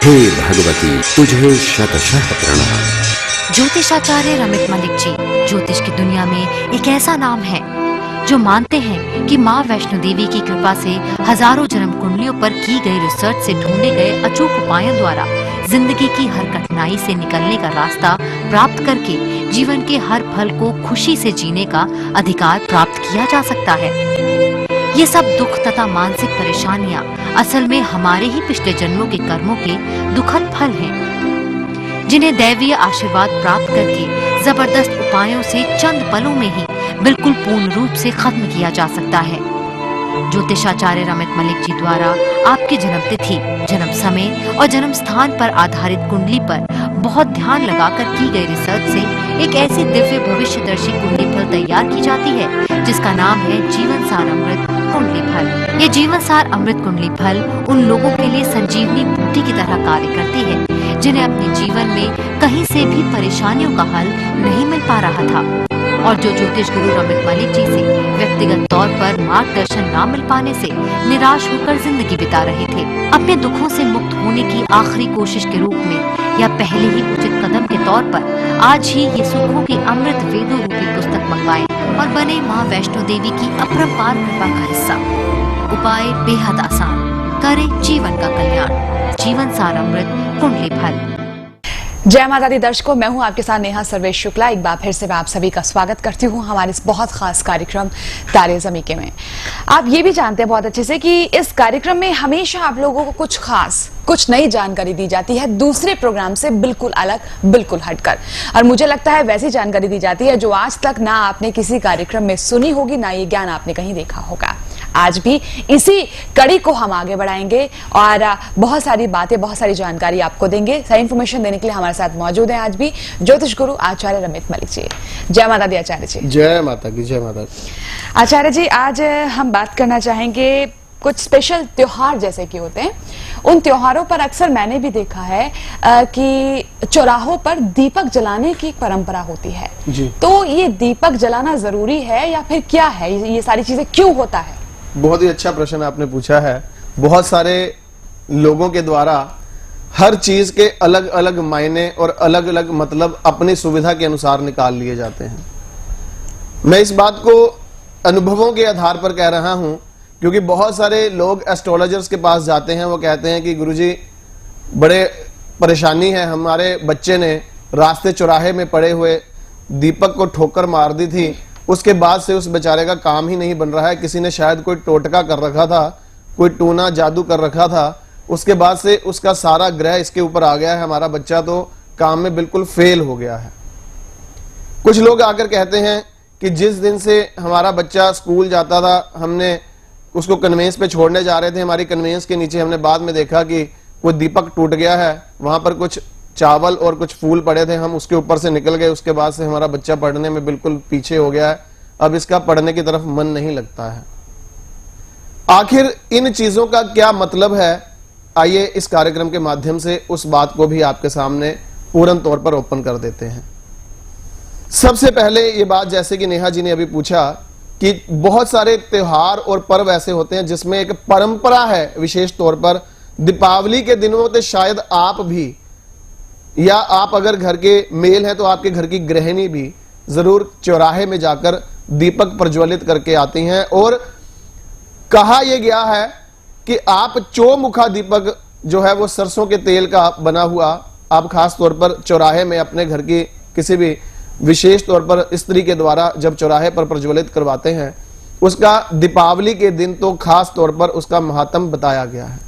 हे भगवती, तुझे शतशः प्रणाम। ज्योतिषाचार्य रमित मलिक जी ज्योतिष की दुनिया में एक ऐसा नाम है जो मानते हैं कि माँ वैष्णो देवी की कृपा से हजारों जन्म कुंडलियों पर की गई रिसर्च से ढूंढे गए अचूक उपायों द्वारा जिंदगी की हर कठिनाई से निकलने का रास्ता प्राप्त करके जीवन के हर पल को खुशी से जीने का अधिकार प्राप्त किया जा सकता है। ये सब दुख तथा मानसिक परेशानियां असल में हमारे ही पिछले जन्मों के कर्मों के दुखद फल हैं, जिन्हें दैवीय आशीर्वाद प्राप्त करके जबरदस्त उपायों से चंद पलों में ही बिल्कुल पूर्ण रूप से खत्म किया जा सकता है। ज्योतिषाचार्य रमित मलिक जी द्वारा आपकी जन्म तिथि, जन्म समय और जन्म स्थान पर आधारित कुंडली पर बहुत ध्यान लगाकर की गई रिसर्च से एक ऐसी दिव्य भविष्यदर्शी कुंडली फल तैयार की जाती है जिसका नाम है जीवन सार अमृत कुंडली फल। ये जीवन सार अमृत कुंडली फल उन लोगों के लिए संजीवनी बूटी की तरह कार्य करती है जिन्हें अपने जीवन में कहीं से भी परेशानियों का हल नहीं मिल पा रहा था और जो ज्योतिष गुरु रमित मलिक जी से व्यक्तिगत तौर पर मार्गदर्शन न मिल पाने से निराश होकर जिंदगी बिता रहे थे। अपने दुखों से मुक्त होने की आखिरी कोशिश के रूप में या पहले ही उचित कदम के तौर पर आज ही ये सुखों की अमृत वेदों रूपी पुस्तक मंगवाएं और बने माँ वैष्णो देवी की अपरंपार कृपा का हिस्सा। उपाय बेहद आसान, करे जीवन का कल्याण। जीवन सार अमृत कुंडली फल। जय माता दी दर्शकों, मैं हूं आपके साथ नेहा सर्वेश शुक्ला। एक बार फिर से मैं आप सभी का स्वागत करती हूं हमारे इस बहुत खास कार्यक्रम तारे ज़मीं में। आप ये भी जानते हैं बहुत अच्छे से कि इस कार्यक्रम में हमेशा आप लोगों को कुछ खास, कुछ नई जानकारी दी जाती है, दूसरे प्रोग्राम से बिल्कुल अलग, बिल्कुल हटकर। और मुझे लगता है वैसी जानकारी दी जाती है जो आज तक ना आपने किसी कार्यक्रम में सुनी होगी, ना ये ज्ञान आपने कहीं देखा होगा। आज भी इसी कड़ी को हम आगे बढ़ाएंगे और बहुत सारी बातें, बहुत सारी जानकारी आपको देंगे। सारी इन्फॉर्मेशन देने के लिए हमारे साथ मौजूद हैं आज भी ज्योतिष गुरु आचार्य रमित मलिक जी। जय माता दी आचार्य जी। जय माता की, जय माता। आचार्य जी, आज हम बात करना चाहेंगे कुछ स्पेशल त्योहार जैसे कि होते हैं, उन त्योहारों पर अक्सर मैंने भी देखा है कि चौराहों पर दीपक जलाने की परंपरा होती है जी। तो ये दीपक जलाना जरूरी है या फिर क्या है, ये सारी चीजें क्यों होता है? बहुत ही अच्छा प्रश्न आपने पूछा है। बहुत सारे लोगों के द्वारा हर चीज के अलग अलग मायने और अलग अलग मतलब अपनी सुविधा के अनुसार निकाल लिए जाते हैं। मैं इस बात को अनुभवों के आधार पर कह रहा हूं क्योंकि बहुत सारे लोग एस्ट्रोलॉजर्स के पास जाते हैं। वो कहते हैं कि गुरुजी बड़े परेशानी है, हमारे बच्चे ने रास्ते चौराहे में पड़े हुए दीपक को ठोकर मार दी थी, उसके बाद से उस बेचारे का काम ही नहीं बन रहा है। किसी ने शायद कोई टोटका कर रखा था, कोई टूना जादू कर रखा था, उसके बाद से उसका सारा ग्रह इसके ऊपर आ गया है, हमारा बच्चा तो काम में बिल्कुल फेल हो गया है। कुछ लोग आकर कहते हैं कि जिस दिन से हमारा बच्चा स्कूल जाता था, हमने उसको कन्वेंस पे छोड़ने जा रहे थे, हमारी कन्वेंस के नीचे हमने बाद में देखा कि कोई दीपक टूट गया है, वहां पर कुछ चावल और कुछ फूल पड़े थे, हम उसके ऊपर से निकल गए। उसके बाद से हमारा बच्चा पढ़ने में बिल्कुल पीछे हो गया है, अब इसका पढ़ने की तरफ मन नहीं लगता है। आखिर इन चीजों का क्या मतलब है? आइए इस कार्यक्रम के माध्यम से उस बात को भी आपके सामने पूर्ण तौर पर ओपन कर देते हैं। सबसे पहले ये बात, जैसे कि नेहा जी ने अभी पूछा कि बहुत सारे त्योहार और पर्व ऐसे होते हैं जिसमें एक परंपरा है। विशेष तौर पर दीपावली के दिनों में शायद आप भी, या आप अगर घर के मेल हैं तो आपके घर की गृहिणी भी जरूर चौराहे में जाकर दीपक प्रज्वलित करके आती हैं। और कहा यह गया है कि आप चौमुखा दीपक जो है वो सरसों के तेल का बना हुआ, आप खास तौर पर चौराहे में अपने घर की किसी भी विशेष तौर पर स्त्री के द्वारा जब चौराहे पर प्रज्वलित करवाते हैं, उसका दीपावली के दिन तो खास तौर पर उसका महात्म बताया गया है।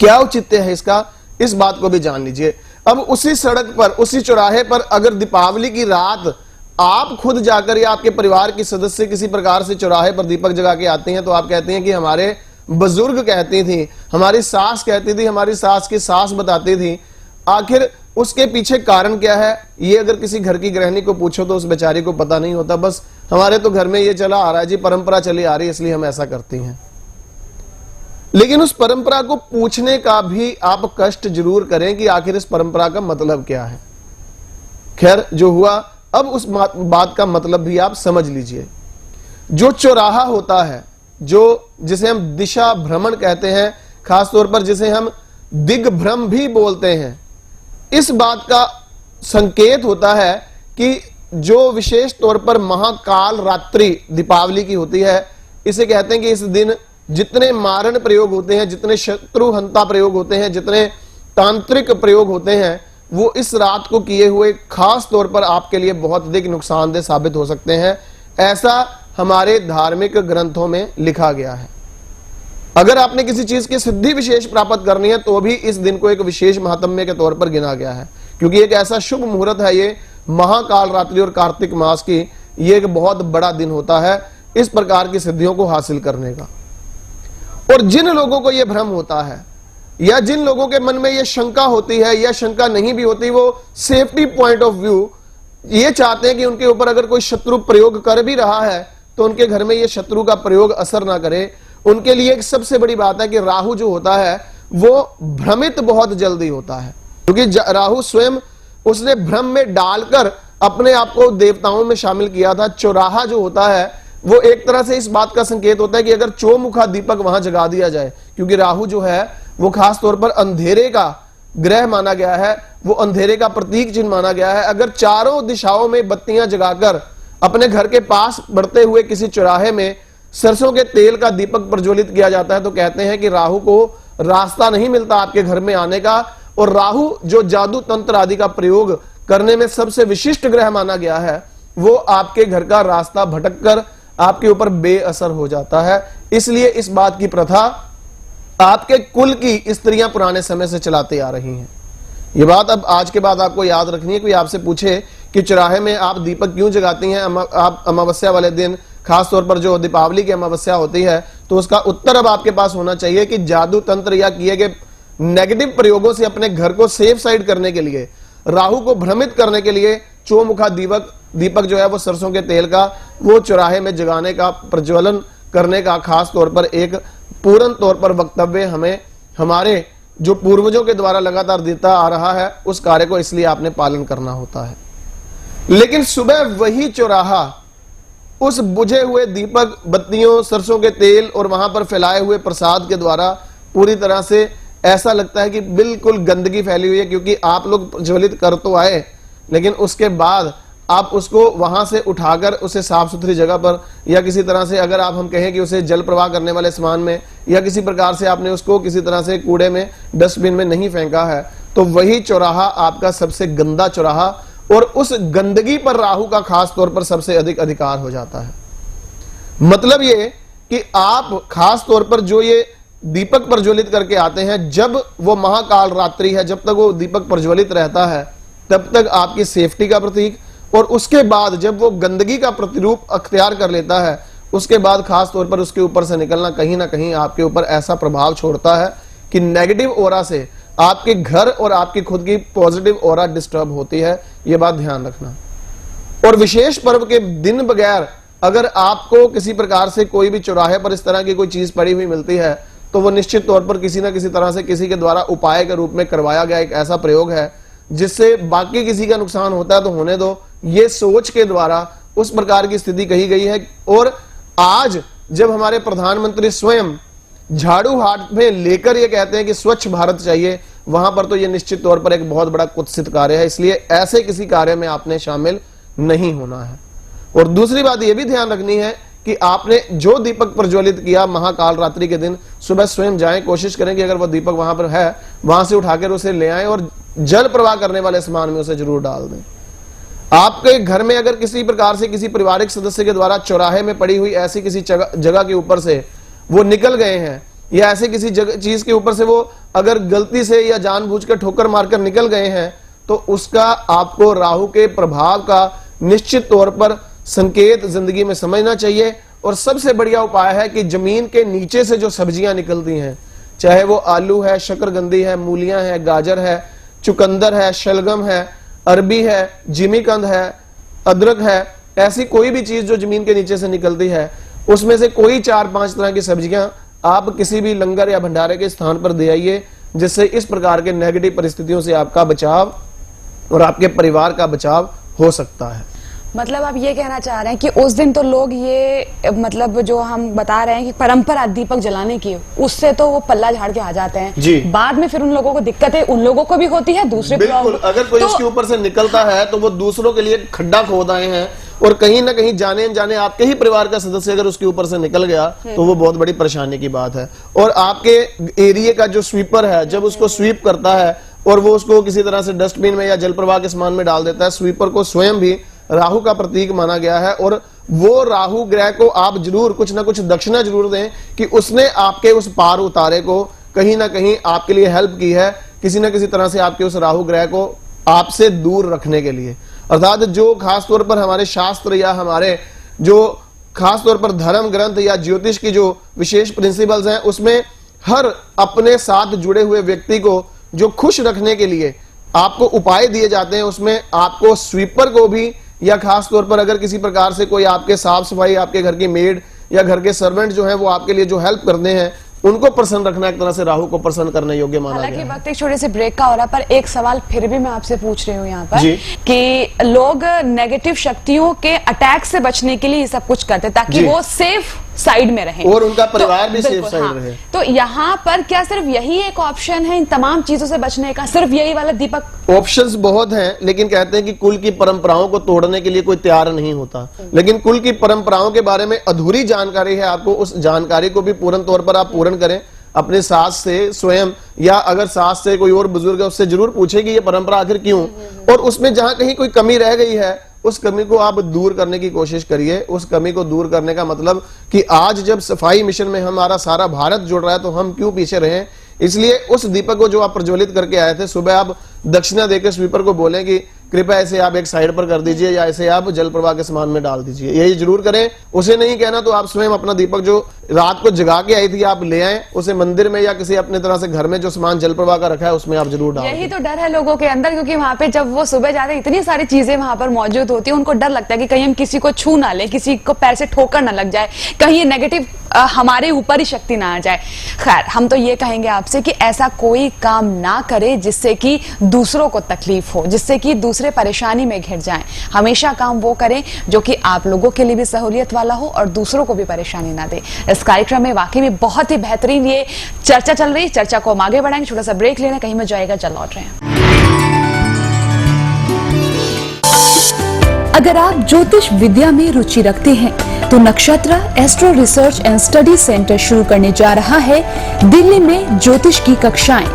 क्या औचित्य है इसका, इस बात को भी जान लीजिए। अब उसी सड़क पर, उसी चौराहे पर अगर दीपावली की रात आप खुद जाकर या आपके परिवार की सदस्य किसी प्रकार से चौराहे पर दीपक जगा के आते हैं तो आप कहते हैं कि हमारे बुजुर्ग कहती थी, हमारी सास कहती थी, हमारी सास की सास बताती थी। आखिर उसके पीछे कारण क्या है, ये अगर किसी घर की गृहिणी को पूछो तो उस बेचारी को पता नहीं होता। बस हमारे तो घर में ये चला आ रहा है जी, परंपरा चली आ रही है इसलिए हम ऐसा करती हैं। लेकिन उस परंपरा को पूछने का भी आप कष्ट जरूर करें कि आखिर इस परंपरा का मतलब क्या है। खैर, जो हुआ, अब उस बात का मतलब भी आप समझ लीजिए। जो चौराहा होता है, जो जिसे हम दिशा भ्रमण कहते हैं, खास तौर पर जिसे हम दिग्भ्रम भी बोलते हैं। इस बात का संकेत होता है कि जो विशेष तौर पर महाकाल रात्रि दीपावली की होती है, इसे कहते हैं कि इस दिन जितने मारण प्रयोग होते हैं, जितने शत्रु हंता प्रयोग होते हैं, जितने तांत्रिक प्रयोग होते हैं, वो इस रात को किए हुए खास तौर पर आपके लिए बहुत अधिक नुकसानदेह साबित हो सकते हैं। ऐसा हमारे धार्मिक ग्रंथों में लिखा गया है। अगर आपने किसी चीज की सिद्धि विशेष प्राप्त करनी है तो भी इस दिन को एक विशेष महात्म्य के तौर पर गिना गया है, क्योंकि एक ऐसा शुभ मुहूर्त है ये महाकाल रात्रि और कार्तिक मास की, ये एक बहुत बड़ा दिन होता है इस प्रकार की सिद्धियों को हासिल करने का। और जिन लोगों को यह भ्रम होता है या जिन लोगों के मन में यह शंका होती है या शंका नहीं भी होती, वो सेफ्टी पॉइंट ऑफ व्यू ये चाहते हैं कि उनके ऊपर अगर कोई शत्रु प्रयोग कर भी रहा है तो उनके घर में यह शत्रु का प्रयोग असर ना करे। उनके लिए एक सबसे बड़ी बात है कि राहु जो होता है वो भ्रमित बहुत जल्दी होता है, क्योंकि राहु स्वयं उसने भ्रम में डालकर अपने आप को देवताओं में शामिल किया था। चौराहा जो होता है वो एक तरह से इस बात का संकेत होता है कि अगर चौमुखा दीपक वहां जगा दिया जाए, क्योंकि राहु जो है वो खास तौर पर अंधेरे का ग्रह माना गया है, वो अंधेरे का प्रतीक चिन्ह माना गया है। अगर चारों दिशाओं में बत्तियां जगाकर अपने घर के पास बढ़ते हुए किसी चौराहे में सरसों के तेल का दीपक प्रज्वलित किया जाता है तो कहते हैं कि राहु को रास्ता नहीं मिलता आपके घर में आने का। और राहु जो जादू तंत्र आदि का प्रयोग करने में सबसे विशिष्ट ग्रह माना गया है, वो आपके घर का रास्ता भटककर आपके ऊपर बेअसर हो जाता है। इसलिए इस बात की प्रथा आपके कुल की स्त्रियां पुराने समय से चलाते आ रही हैं। ये बात अब आज के बाद आपको याद रखनी है। कोई आपसे पूछे कि चौराहे में आप दीपक क्यों जगाती हैं आप अमावस्या वाले दिन, खास तौर पर जो दीपावली की अमावस्या होती है, तो उसका उत्तर अब आपके पास होना चाहिए कि जादू तंत्र या किए गए नेगेटिव प्रयोगों से अपने घर को सेफ साइड करने के लिए, राहु को भ्रमित करने के लिए चौमुखा दीपक जो है वो सरसों के तेल का वो चौराहे में जगाने का, प्रज्वलन करने का खास तौर पर एक पूर्ण तौर पर वक्तव्य हमें हमारे जो पूर्वजों के द्वारा लगातार देता आ रहा है, उस कार्य को इसलिए आपने पालन करना होता है। लेकिन सुबह वही चौराहा उस बुझे हुए दीपक, बत्तियों, सरसों के तेल और वहां पर फैलाए हुए प्रसाद के द्वारा पूरी तरह से ऐसा लगता है कि बिल्कुल गंदगी फैली हुई है, क्योंकि आप लोग प्रज्वलित कर तो आए लेकिन उसके बाद आप उसको वहां से उठाकर उसे साफ सुथरी जगह पर या किसी तरह से, अगर आप हम कहें कि उसे जल प्रवाह करने वाले सामान में या किसी प्रकार से आपने उसको किसी तरह से कूड़े में, डस्टबिन में नहीं फेंका है, तो वही चौराहा आपका सबसे गंदा चौराहा और उस गंदगी पर राहु का खास तौर पर सबसे अधिक अधिकार हो जाता है। मतलब ये कि आप खास तौर पर जो ये दीपक प्रज्वलित करके आते हैं, जब वो महाकाल रात्रि है, जब तक वो दीपक प्रज्वलित रहता है तब तक आपकी सेफ्टी का प्रतीक, और उसके बाद जब वो गंदगी का प्रतिरूप अख्तियार कर लेता है, उसके बाद खास तौर पर उसके ऊपर से निकलना कहीं ना कहीं आपके ऊपर ऐसा प्रभाव छोड़ता है कि नेगेटिव ओरा से आपके घर और आपकी खुद की पॉजिटिव ओरा डिस्टर्ब होती है। ये बात ध्यान रखना। और विशेष पर्व के दिन बगैर अगर आपको किसी प्रकार से कोई भी चौराहे पर इस तरह की कोई चीज पड़ी हुई मिलती है तो वो निश्चित तौर पर किसी ना किसी तरह से किसी के द्वारा उपाय के रूप में करवाया गया एक ऐसा प्रयोग है जिससे बाकी किसी का नुकसान होता है तो होने दो, ये सोच के द्वारा उस प्रकार की स्थिति कही गई है। और आज जब हमारे प्रधानमंत्री स्वयं झाड़ू हाथ में लेकर ये कहते हैं कि स्वच्छ भारत चाहिए, वहां पर तो ये निश्चित तौर पर एक बहुत बड़ा कुत्सित कार्य है। इसलिए ऐसे किसी कार्य में आपने शामिल नहीं होना है। और दूसरी बात यह भी ध्यान रखनी है कि आपने जो दीपक प्रज्वलित किया महाकाल रात्रि के दिन, सुबह स्वयं जाएं, कोशिश करें कि अगर वो दीपक वहां पर है वहां से उठाकर उसे ले आएं और जल प्रवाह करने वाले सामान में उसे जरूर डाल दें। आपके घर में अगर किसी प्रकार से किसी पारिवारिक सदस्य के द्वारा चौराहे में पड़ी हुई ऐसी किसी जगह के ऊपर से वो निकल गए हैं या ऐसे किसी चीज के ऊपर से वो अगर गलती से या जानबूझकर ठोकर मारकर निकल गए हैं, तो उसका आपको राहु के प्रभाव का निश्चित तौर पर संकेत जिंदगी में समझना चाहिए। और सबसे बढ़िया उपाय है कि जमीन के नीचे से जो सब्जियां निकलती हैं, चाहे वो आलू है, शकरकंदी है, मूलियां है, गाजर है, चुकंदर है, शलगम है, अरबी है, जिमीकंद है, अदरक है, ऐसी कोई भी चीज जो जमीन के नीचे से निकलती है, उसमें से कोई 4-5 तरह की सब्जियां आप किसी भी लंगर या भंडारे के स्थान पर दे आइए, जिससे इस प्रकार के नेगेटिव परिस्थितियों से आपका बचाव और आपके परिवार का बचाव हो सकता है। मतलब आप ये कहना चाह रहे हैं कि उस दिन तो लोग ये मतलब जो हम बता रहे हैं कि परंपरा दीपक जलाने की, उससे तो वो पल्ला झाड़ के आ जाते हैं जी। बाद में फिर उन लोगों को दिक्कत है, उन लोगों को भी होती है, दूसरे बिल्कुल, अगर कोई उसके ऊपर से निकलता है तो वो दूसरों के लिए खड्डा खोद आए हैं, और कहीं ना कहीं जाने अनजाने आपके ही परिवार का सदस्य अगर उसके ऊपर से निकल गया तो वो बहुत बड़ी परेशानी की बात है। और आपके एरिया का जो स्वीपर है, जब उसको स्वीप करता है और वो उसको किसी तरह से डस्टबिन में या जल प्रवाह के समान में डाल देता है, स्वीपर को स्वयं भी राहु का प्रतीक माना गया है, और वो राहु ग्रह को आप जरूर कुछ ना कुछ दक्षिणा जरूर दें कि उसने आपके उस पार उतारे को कहीं ना कहीं आपके लिए हेल्प की है, किसी ना किसी तरह से आपके उस राहु ग्रह को आपसे दूर रखने के लिए। अर्थात जो खासतौर पर हमारे शास्त्र या हमारे जो खासतौर पर धर्म ग्रंथ या ज्योतिष की जो विशेष प्रिंसिपल्स हैं, उसमें हर अपने साथ जुड़े हुए व्यक्ति को जो खुश रखने के लिए आपको उपाय दिए जाते हैं, उसमें आपको स्वीपर को भी या खास तौर पर अगर किसी प्रकार से कोई आपके साफ सफाई, आपके घर की मेड या घर के सर्वेंट जो है वो आपके लिए जो हेल्प करते हैं, उनको प्रसन्न रखना एक तरह से राहु को प्रसन्न करने योग्य माना गया है। हालांकि वक्त एक छोटे से ब्रेक का हो रहा है, पर एक सवाल फिर भी मैं आपसे पूछ रही हूँ यहाँ पर कि लोग नेगेटिव शक्तियों के अटैक से बचने के लिए ये सब कुछ करते ताकि वो सेफ साइड में रहे और उनका परिवार भी सेफ साइड रहे। तो यहाँ पर क्या सिर्फ यही एक ऑप्शन है इन तमाम चीजों से बचने का, सिर्फ यही वाला दीपक? ऑप्शंस बहुत हैं, लेकिन कहते हैं कि कुल की परंपराओं को तोड़ने के लिए कोई तैयार नहीं होता, लेकिन कुल की परंपराओं के बारे में अधूरी जानकारी है, आपको उस जानकारी को भी पूर्ण तौर पर आप पूर्ण करें अपने सास से स्वयं, या अगर सास से कोई और बुजुर्ग है उससे जरूर पूछे कि ये परंपरा आखिर क्यों, और उसमें जहां कहीं कोई कमी रह गई है उस कमी को आप दूर करने की कोशिश करिए। उस कमी को दूर करने का मतलब कि आज जब सफाई मिशन में हमारा सारा भारत जुड़ रहा है तो हम क्यों पीछे रहें। इसलिए उस दीपक को जो आप प्रज्वलित करके आए थे, सुबह आप दक्षिणा देकर स्वीपर को बोलें कि कृपया ऐसे आप एक साइड पर कर दीजिए या ऐसे आप जल प्रवाह के समान में डाल दीजिए, यही जरूर करें। उसे नहीं कहना तो आप स्वयं अपना दीपक जो रात को जगा के आई थी आप ले आए, उसे मंदिर में या किसी अपने तरह से घर में जो सामान जल प्रवाह का रखा है उसमें आप जरूर डालें। यही तो डर है लोगों के अंदर, क्योंकि वहां पे जब वो सुबह जाते इतनी सारी चीजें वहां पर मौजूद होती है, उनको डर लगता है कि कहीं हम किसी को छू ना ले, किसी को पैर से ठोकर ना लग जाए, कहीं ये नेगेटिव हमारे ऊपर ही शक्ति ना आ जाए। खैर, हम तो ये कहेंगे आपसे कि ऐसा कोई काम ना करे जिससे कि दूसरों को तकलीफ हो, जिससे कि दूसरे परेशानी में घिर जाएं। हमेशा काम वो करें जो कि आप लोगों के लिए भी सहूलियत वाला हो और दूसरों को भी परेशानी ना दे। इस कार्यक्रम में वाकई में बहुत ही बेहतरीन ये चर्चा चल रही, चर्चा को हम आगे बढ़ाएंगे, छोटा सा ब्रेक लेना, कहीं में जाएगा, चल लौट रहे हैं। अगर आप ज्योतिष विद्या में रुचि रखते हैं तो नक्षत्र astro research and study centre शुरू करने जा रहा है दिल्ली में ज्योतिष की कक्षाएं।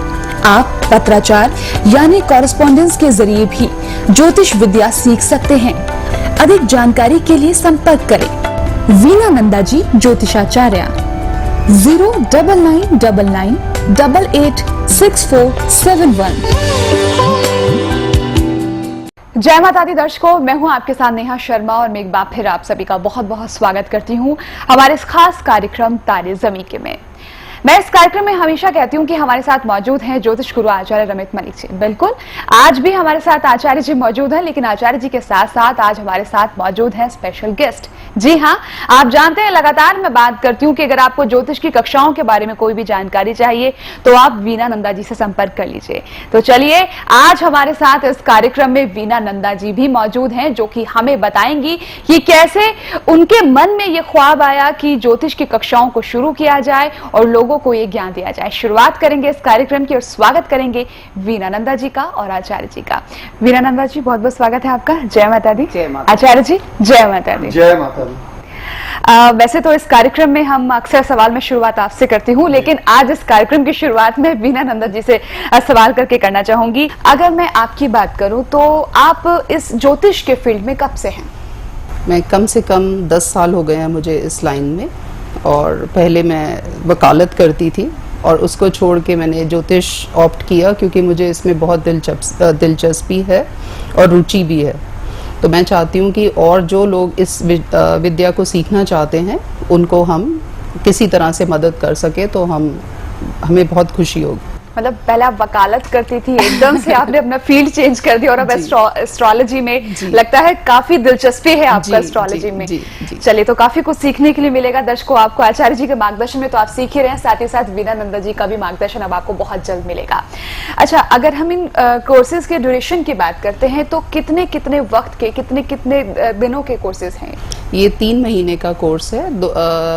आप पत्राचार यानी कॉरेस्पॉन्डेंस के जरिए भी ज्योतिष विद्या सीख सकते हैं। अधिक जानकारी के लिए संपर्क करें वीना नंदा जी ज्योतिषाचार्य 09999886471। जय माता दी दर्शकों, मैं हूं आपके साथ नेहा शर्मा और मैं एक बार फिर आप सभी का बहुत बहुत स्वागत करती हूं हमारे इस खास कार्यक्रम तारे ज़मीं के में। मैं इस कार्यक्रम में हमेशा कहती हूं कि हमारे साथ मौजूद हैं ज्योतिष गुरु आचार्य रमित मलिक जी। बिल्कुल, आज भी हमारे साथ आचार्य जी मौजूद हैं, लेकिन आचार्य जी के साथ साथ आज हमारे साथ मौजूद हैं स्पेशल गेस्ट। जी हाँ, आप जानते हैं लगातार मैं बात करती हूँ कि अगर आपको ज्योतिष की कक्षाओं के बारे में कोई भी जानकारी चाहिए तो आप वीना नंदा जी से संपर्क कर लीजिए। तो चलिए, आज हमारे साथ इस कार्यक्रम में वीना नंदा जी भी मौजूद हैं, जो कि हमें बताएंगी कि कैसे उनके मन में ये ख्वाब आया कि ज्योतिष की कक्षाओं को शुरू किया जाए और लोगों को ये ज्ञान दिया जाए। शुरुआत करेंगे इस कार्यक्रम की और स्वागत करेंगे वीना नंदा जी का और आचार्य जी का। वीना नंदा जी, बहुत बहुत स्वागत है आपका। जय माता दी। जय माता। आचार्य जी, जय माता दी। जय माता दी। वैसे तो इस कार्यक्रम में हम अक्सर सवाल में शुरुआत आपसे करती हूँ, लेकिन आज इस कार्यक्रम की शुरुआत में वीना नंदा जी से सवाल करके करना चाहूंगी। अगर मैं आपकी बात करूं तो आप इस ज्योतिष के फील्ड में कब से हैं? मैं कम से कम 10 साल हो गए हैं मुझे इस लाइन में, और पहले मैं वकालत करती थी और उसको छोड़ के मैंने ज्योतिष ऑप्ट किया क्योंकि मुझे इसमें बहुत दिलचस्पी है और रुचि भी है। तो मैं चाहती हूँ कि और जो लोग इस विद्या को सीखना चाहते हैं उनको हम किसी तरह से मदद कर सके तो हमें बहुत खुशी होगी। मतलब पहले आप वकालत करती थी, एकदम से आपने अपना फील्ड चेंज कर दिया और अब एस्ट्रोलॉजी में लगता है काफी दिलचस्पी है आपका एस्ट्रोलॉजी में। चलिए, तो काफी कुछ सीखने के लिए मिलेगा दर्शकों आपको आचार्य जी के मार्गदर्शन में, तो आप सीख ही रहे हैं, साथ ही साथ वीना नंदा जी का भी मार्गदर्शन अब आपको बहुत जल्द मिलेगा। अच्छा, अगर हम इन कोर्सेज के ड्यूरेशन की बात करते हैं तो कितने कितने वक्त के, कितने कितने दिनों के कोर्सेज हैं? ये 3 महीने का कोर्स है।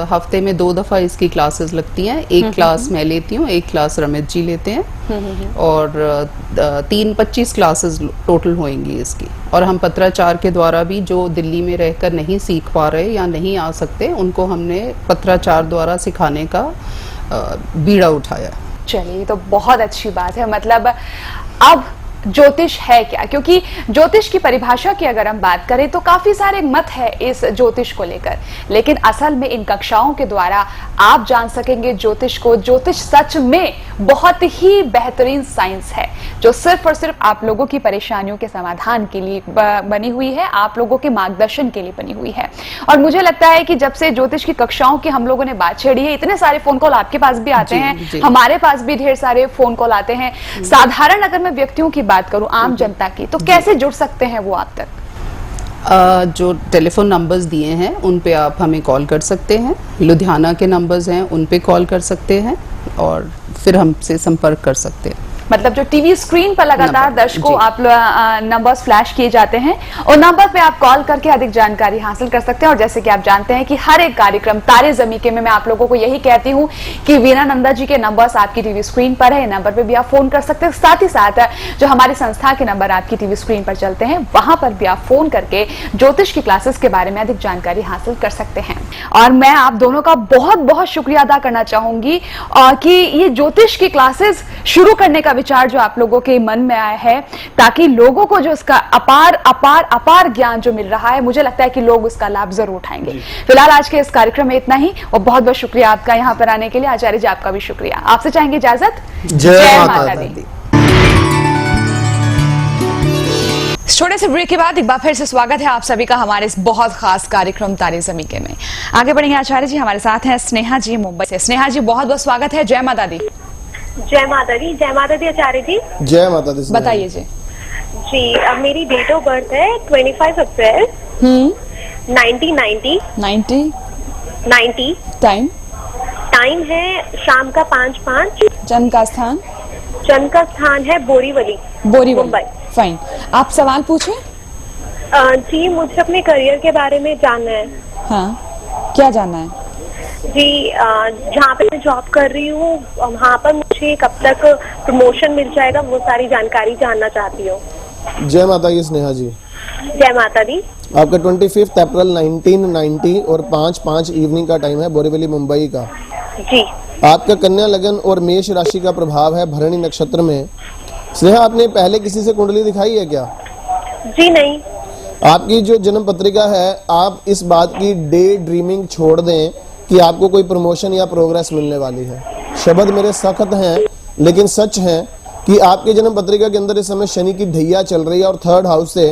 हफ्ते में 2 दफा इसकी क्लासेस लगती हैं। एक क्लास मैं लेती हूँ, एक क्लास रमित जी लेते हैं, और 25 क्लासेस टोटल होंगी इसकी। और हम पत्राचार के द्वारा भी जो दिल्ली में रहकर नहीं सीख पा रहे या नहीं आ सकते, उनको हमने पत्राचार द्वारा सिखाने का बीड़ा उठाया। चलिए, तो बहुत अच्छी बात है। मतलब अब ज्योतिष है क्या, क्योंकि ज्योतिष की परिभाषा की अगर हम बात करें तो काफी सारे मत है इस ज्योतिष को लेकर, लेकिन असल में इन कक्षाओं के द्वारा आप जान सकेंगे ज्योतिष को। ज्योतिष सच में बहुत ही बेहतरीन साइंस है जो सिर्फ और सिर्फ आप लोगों की परेशानियों के समाधान के लिए बनी हुई है, आप लोगों के मार्गदर्शन के लिए बनी हुई है। और मुझे लगता है कि जब से ज्योतिष की कक्षाओं की हम लोगों ने बात छेड़ी है, इतने सारे फोन कॉल आपके पास भी आते हैं, हमारे पास भी ढेर सारे फोन कॉल आते हैं। साधारण अगर मैं व्यक्तियों की बात करूं, आम जनता की, तो कैसे जुड़ सकते हैं वो आप तक? जो टेलीफोन नंबर्स दिए हैं उन पे आप हमें कॉल कर सकते हैं। लुधियाना के नंबर्स हैं, उन पे कॉल कर सकते हैं और फिर हमसे संपर्क कर सकते हैं। मतलब जो टीवी स्क्रीन पर लगातार दर्शकों आप नंबर्स फ्लैश किए जाते हैं, और नंबर पे आप कॉल करके अधिक जानकारी हासिल कर सकते हैं। और जैसे कि आप जानते हैं कि हर एक कार्यक्रम तारे ज़मीं में मैं आप लोगों को यही कहती हूं कि वीना नंदा जी के नंबर्स आपकी टीवी स्क्रीन पर है, नंबर पे भी आप फोन कर सकते हैं। साथ ही साथ जो हमारी संस्था के नंबर आपकी टीवी स्क्रीन पर चलते हैं, वहां पर भी आप फोन करके ज्योतिष की क्लासेस के बारे में अधिक जानकारी हासिल कर सकते हैं। और मैं आप दोनों का बहुत बहुत शुक्रिया अदा करना चाहूंगी कि ये ज्योतिष की क्लासेस शुरू करने का विचार जो आप लोगों के मन में आया है, ताकि लोगों को जो इसका अपार अपार अपार ज्ञान जो मिल रहा है, मुझे लगता है कि लोग उसका लाभ जरूर उठाएंगे। फिलहाल आज के इस कार्यक्रम में इतना ही, और बहुत बहुत शुक्रिया आपका यहाँ पर आने के लिए। आचार्य जी, आपका भी शुक्रिया। आपसे चाहेंगे इजाजत। जय माता दी। छोटे से ब्रेक के बाद एक बार फिर से स्वागत है आप सभी का हमारे इस बहुत खास कार्यक्रम तारे ज़मीं के में। आगे बढ़ेंगे आचार्य जी, हमारे साथ हैं स्नेहा जी मुंबई से। स्नेहा जी, बहुत बहुत स्वागत है। जय माता दी। जय माता दी। जय माता दी आचार्य जी। जय माता दी। बताइए जी। जी, अब मेरी डेट ऑफ बर्थ है 25 अप्रैल 1990। टाइम है शाम का 5:05। जन्म का स्थान? जन्म का स्थान है बोरीवली, मुंबई। फाइन, आप सवाल पूछे। जी, मुझे अपने करियर के बारे में जानना है। हाँ, क्या जानना है? जी, जहाँ पे मैं जॉब कर रही हूँ वहाँ पर मुझे कब तक प्रमोशन मिल जाएगा, वो सारी जानकारी जानना चाहती हूँ। जय माता दी स्नेहा जी। जय माता दी। आपका 25 अप्रैल 1990 और 5:05 इवनिंग का टाइम है, बोरीवली मुंबई का। जी। आपका कन्या लगन और मेष राशि का प्रभाव है भरणी नक्षत्र में। स्नेहा, आपने पहले किसी से कुंडली दिखाई है क्या? जी नहीं। आपकी जो जन्म पत्रिका है, आप इस बात की डे ड्रीमिंग छोड़ दें कि आपको कोई प्रमोशन या प्रोग्रेस मिलने वाली है। शब्द मेरे सख्त हैं लेकिन सच हैं कि आपके जन्म पत्रिका के अंदर इस समय शनि की ढैया चल रही है, और 3rd हाउस से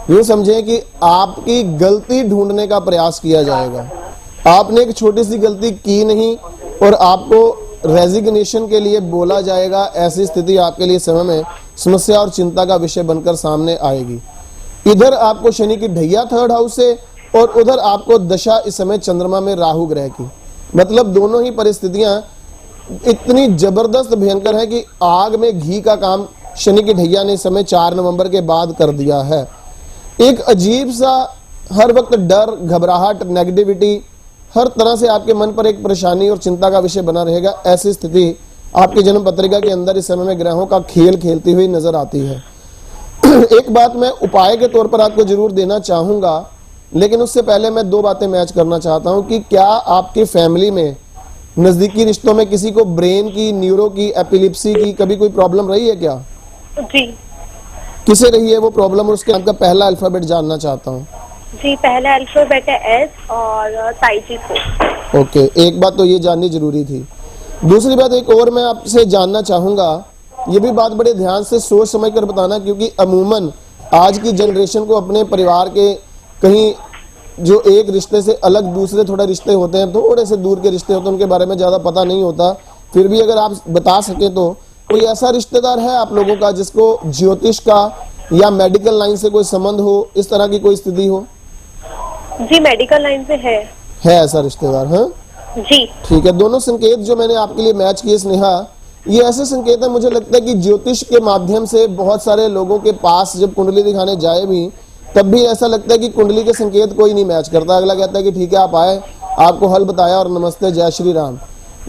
यूँ समझें कि आपकी गलती ढूंढने का प्रयास किया जाएगा। आपने एक छोटी सी गलती की नहीं और आपको रेजिग्नेशन के लिए बोला जाएगा। ऐसी स्थिति आपके लिए समय में समस्या और चिंता का विषय बनकर सामने आएगी। इधर आपको शनि की ढैया 3rd हाउस से, और उधर आपको दशा इस समय चंद्रमा में राहु ग्रह की। मतलब दोनों ही परिस्थितियां इतनी जबरदस्त भयंकर है कि आग में घी का काम शनि की ढैया ने इस समय 4 नवंबर के बाद कर दिया है। एक अजीब सा हर वक्त डर, घबराहट, नेगेटिविटी, हर तरह से आपके मन पर एक परेशानी और चिंता का विषय बना रहेगा। ऐसी स्थिति आपकी जन्म पत्रिका के अंदर इस समय में ग्रहों का खेल खेलती हुई नजर आती है। एक बात मैं उपाय के तौर पर आपको जरूर देना चाहूंगा, लेकिन उससे पहले मैं 2 बातें मैच करना चाहता हूं कि क्या आपकी फैमिली में नजदीकी रिश्तों में किसी को ब्रेन की, न्यूरो की, एपिलिप्सी की कभी कोई प्रॉब्लम रही है क्या? जी। किसे रही है वो प्रॉब्लम, और उसके आपका पहला अल्फाबेट जानना चाहता हूँ। जी, पहला अल्फाबेट है एस और ताईजी को। ओके, एक बात तो ये जाननी जरूरी थी। दूसरी बात एक और मैं आपसे जानना चाहूंगा, ये भी बात बड़े ध्यान से सोच समझ कर बताना, क्योंकि अमूमन आज की जनरेशन को अपने परिवार के कहीं जो एक रिश्ते से अलग दूसरे थोड़े रिश्ते होते हैं, थोड़े से दूर के रिश्ते होते हैं, उनके बारे में ज़्यादा पता नहीं होता। फिर भी अगर आप बता सकें तो कोई ऐसा रिश्तेदार है आप लोगों का जिसको ज्योतिष का या मेडिकल लाइन से कोई संबंध हो, इस तरह की कोई स्थिति हो? जी मेडिकल लाइन से है ऐसा रिश्तेदार? हाँ जी। ठीक है। दोनों संकेत जो मैंने आपके लिए मैच किए स्नेहा, ये ऐसे संकेत है, मुझे लगता है कि ज्योतिष के माध्यम से बहुत सारे लोगों के पास जब कुंडली दिखाने जाए भी, तब भी ऐसा लगता है कि कुंडली के संकेत कोई नहीं मैच करता। अगला कहता है कि ठीक है आप आए, आपको हल बताया और नमस्ते जय श्री राम।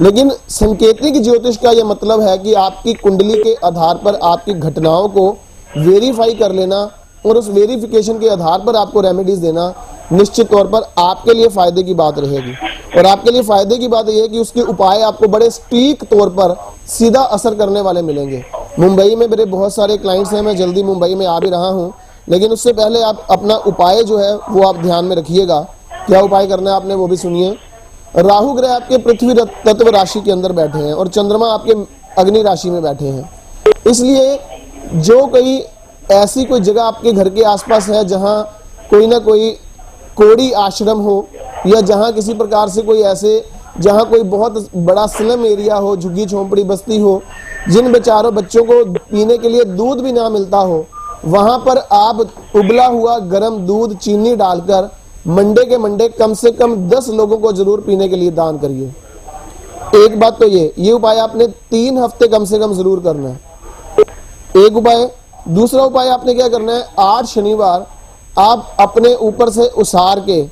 लेकिन संकेतिक ज्योतिष का यह मतलब है कि आपकी कुंडली के आधार पर आपकी घटनाओं को वेरीफाई कर लेना और उस वेरिफिकेशन के आधार पर आपको रेमेडीज देना निश्चित तौर पर आपके लिए फायदे की बात रहेगी। और आपके लिए फायदे की बात यह है कि उसके उपाय आपको बड़े सटीक तौर पर सीधा असर करने वाले मिलेंगे। मुंबई में मेरे बहुत सारे क्लाइंट्स हैं, मैं जल्दी मुंबई में आ भी रहा हूं, लेकिन उससे पहले आप अपना उपाय जो है वो आप ध्यान में रखिएगा। क्या उपाय करना है आपने वो भी सुनिए। राहु ग्रह आपके पृथ्वी तत्व राशि के अंदर बैठे हैं और चंद्रमा आपके अग्नि राशि में बैठे हैं, इसलिए जो कोई ऐसी कोई जगह आपके घर के आसपास है जहां कोई ना कोई कोड़ी आश्रम हो, या जहां किसी प्रकार से कोई ऐसे जहां कोई बहुत बड़ा स्लम एरिया हो, झुग्गी झोंपड़ी बस्ती हो, जिन बेचारों बच्चों को पीने के लिए दूध भी ना मिलता हो, वहां पर आप उबला हुआ गर्म दूध चीनी डालकर मंडे के मंडे कम से कम 10 लोगों को जरूर पीने के लिए दान करिए। एक बात तो ये उपाय आपने 3 हफ्ते कम से कम जरूर करना है, एक उपाय। दूसरा उपाय आपने क्या करना है, 8 शनिवार आप अपने ऊपर से उसार के